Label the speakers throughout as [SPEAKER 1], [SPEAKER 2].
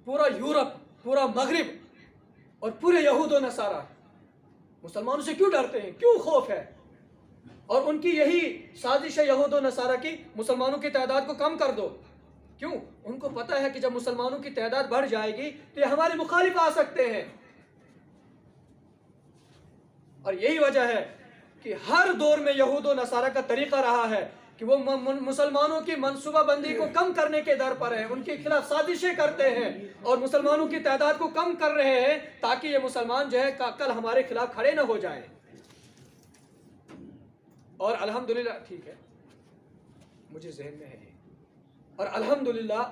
[SPEAKER 1] पूरा यूरोप, पूरा मगरिब और पूरे यहूद व नसारा मुसलमानों से क्यों डरते हैं, क्यों खौफ है? और उनकी यही साजिश है यहूद व नसारा की, मुसलमानों की तादाद को कम कर दो। क्यों? उनको पता है कि जब मुसलमानों की तादाद बढ़ जाएगी तो ये हमारे मुखालिफ आ सकते हैं। और यही वजह है कि हर दौर में यहूद व नसारा का तरीका रहा है कि वो मुसलमानों की मनसूबाबंदी को कम करने के दर पर है, उनके खिलाफ साजिशें करते हैं और मुसलमानों की तादाद को कम कर रहे हैं ताकि ये मुसलमान जो है कल हमारे खिलाफ खड़े न हो जाएं। और अल्हम्दुलिल्लाह, ठीक है, मुझे ज़हन में है, और अल्हम्दुलिल्लाह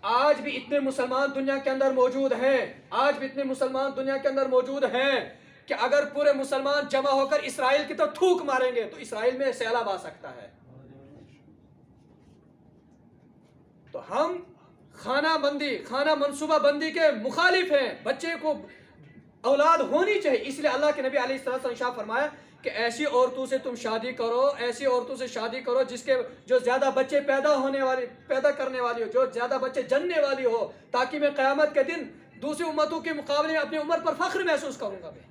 [SPEAKER 1] आज भी इतने मुसलमान दुनिया के अंदर मौजूद हैं, आज भी इतने मुसलमान दुनिया के अंदर मौजूद हैं कि अगर पूरे मुसलमान जमा होकर इसराइल की तरफ थूक मारेंगे तो इसराइल में सैलाब आ सकता है। तो हम खाना मनसूबा बंदी के मुखालिफ हैं। बच्चे को औलाद होनी चाहिए, इसलिए अल्लाह के नबी अलैहिस्सलाम ने फरमाया कि ऐसी औरतों से तुम शादी करो, ऐसी औरतों से शादी करो जो ज्यादा बच्चे पैदा करने वाली हो, जो ज्यादा बच्चे जनने वाली हो, ताकि मैं क़यामत के दिन दूसरी उम्मतों के मुकाबले में अपनी उम्र पर फख्र महसूस करूंगा मैं।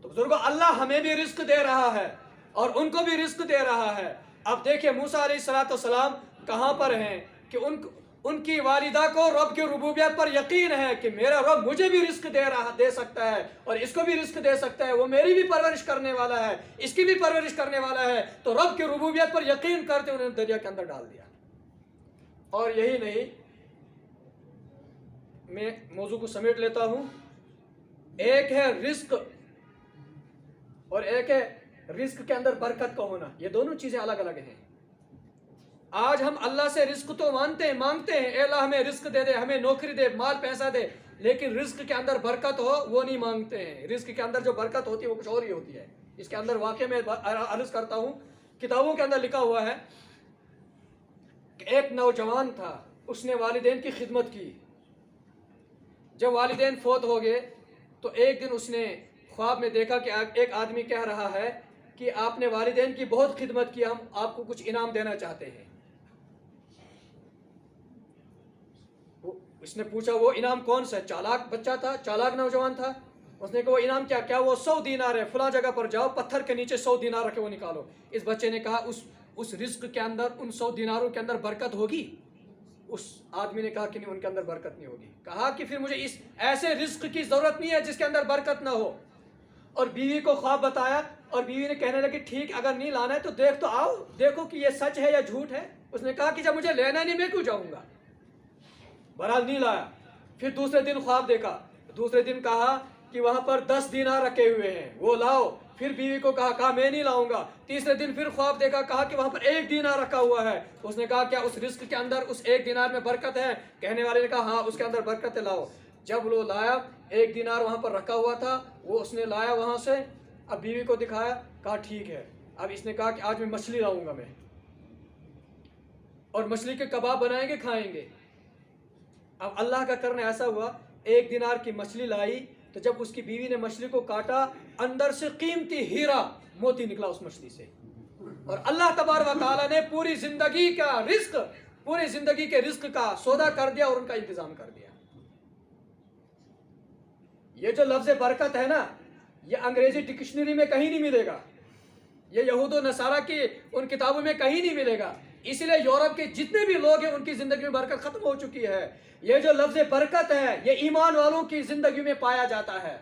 [SPEAKER 1] तो बुजुर्गों, अल्लाह हमें भी रिस्क दे रहा है और उनको भी रिस्क दे रहा है। अब देखिए मूसा अलैहिस्सलाम कहां पर हैं कि उनकी वालिदा को रब की रुबूबियत पर यकीन है कि मेरा रब मुझे भी रिस्क दे सकता है और इसको भी रिस्क दे सकता है, वो मेरी भी परवरिश करने वाला है, इसकी भी परवरिश करने वाला है। तो रब की रुबूबियत पर यकीन करते उन्होंने दरिया के अंदर डाल दिया। और यही नहीं, मैं मौजू को समेट लेता हूं। एक है रिस्क और एक है रिस्क के अंदर बरकत का होना। ये दोनों चीजें अलग अलग हैं। आज हम अल्लाह से रिस्क तो मांगते हैं, ए अल्लाह हमें रिस्क दे दे, हमें नौकरी दे, माल पैसा दे, लेकिन रिस्क के अंदर बरकत हो वो नहीं मांगते हैं। रिस्क के अंदर जो बरकत होती है वो कुछ और ही होती है। इसके अंदर वाकई में अर्ज करता हूं, किताबों के अंदर लिखा हुआ है कि एक नौजवान था, उसने वालिदैन की खिदमत की। जब वालिदैन फौत हो गए तो एक दिन उसने ख्वाब में देखा कि एक आदमी कह रहा है कि आपने वालिदैन की बहुत खिदमत की, हम आपको कुछ इनाम देना चाहते हैं। उसने पूछा वो इनाम कौन सा? चालाक बच्चा था, चालाक नौजवान था। उसने कहा वो इनाम क्या? वो 100 दीनार है, फला जगह पर जाओ, पत्थर के नीचे 100 दीनार रखे, वो निकालो। इस बच्चे ने कहा उस रिस्क के अंदर, उन 100 दीनारों के अंदर बरकत होगी? उस आदमी ने कहा कि नहीं, उनके अंदर बरकत नहीं होगी। कहा कि फिर मुझे इस ऐसे रिस्क की जरूरत नहीं है जिसके अंदर बरकत ना हो। और बीवी को ख्वाब बताया और बीवी ने कहने लगी ठीक, अगर नहीं लाना है तो देख तो आओ, देखो कि ये सच है या झूठ है। उसने कहा कि जब मुझे लेना नहीं मैं क्यों जाऊंगा। बहरहाल नहीं लाया। फिर दूसरे दिन ख्वाब देखा, दूसरे दिन कहा कि वहां पर 10 दीनार रखे हुए हैं, वो लाओ। फिर बीवी को कहा मैं नहीं लाऊंगा। तीसरे दिन फिर ख्वाब देखा, कहा कि वहां पर 1 दीनार रखा हुआ है। उसने कहा क्या उस रिस्क के अंदर उस 1 दीनार में बरकत है? कहने वाले ने कहा हाँ उसके अंदर बरकत है, लाओ। जब वो लाया, 1 दीनार वहां पर रखा हुआ था, वो उसने लाया वहां से। अब बीवी को दिखाया, कहा ठीक है। अब इसने कहा कि आज मैं मछली लाऊंगा मैं, और मछली के कबाब बनाएंगे, खाएंगे। अब अल्लाह का करना ऐसा हुआ, 1 दीनार की मछली लाई तो जब उसकी बीवी ने मछली को काटा, अंदर से कीमती हीरा मोती निकला उस मछली से। और अल्लाह तबारक व तआला ने पूरी जिंदगी के रिस्क का सौदा कर दिया और उनका इंतजाम कर दिया। ये जो लफ्ज़ बरकत है ना, ये अंग्रेजी डिक्शनरी में कहीं नहीं मिलेगा, ये यहूद व नसारा की उन किताबों में कहीं नहीं मिलेगा। इसलिए यूरोप के जितने भी लोग हैं उनकी जिंदगी में बरकत खत्म हो चुकी है। ये जो लफ्ज़ बरकत है ये ईमान वालों की जिंदगी में पाया जाता है।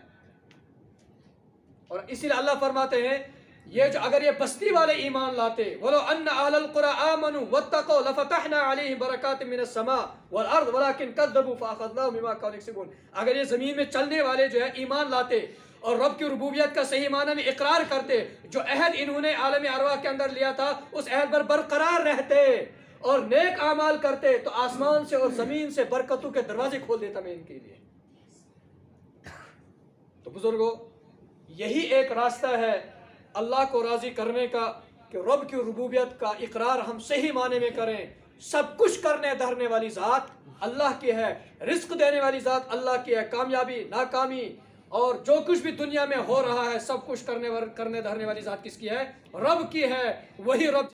[SPEAKER 1] और इसीलिए अल्लाह फरमाते हैं ये जो अगर ये बस्ती वाले ईमान लाते, वलो अन्ना अहलल कुरा आमनु वत्तक़ू लफतहना अलैहिम बरकातिम मिनस समा वल अर्द वलाकिन कज़्ज़बू फअख़ज़नाहुम बिमा कानू यक्सिबून। अगर ये जमीन में चलने वाले जो है ईमान लाते और रब की रुबूबियत का सही माना में इकरार करते, जो अहद इन्होंने आलम अरवाह के अंदर लिया था उस अहद पर बरकरार रहते और नेक आमाल करते, तो आसमान से और जमीन से बरकतों के दरवाजे खोल देता मैं इनके लिए। तो बुजुर्गों, यही एक रास्ता है अल्लाह को राजी करने का कि रब की रुबूबियत का इकरार हम सही माने में करें। सब कुछ करने धरने वाली ज़ात अल्लाह की है, रिस्क देने वाली ज़ात अल्लाह की है, कामयाबी नाकामी और जो कुछ भी दुनिया में हो रहा है सब कुछ करने धरने वाली ज़ात किसकी है? रब की है। वही रब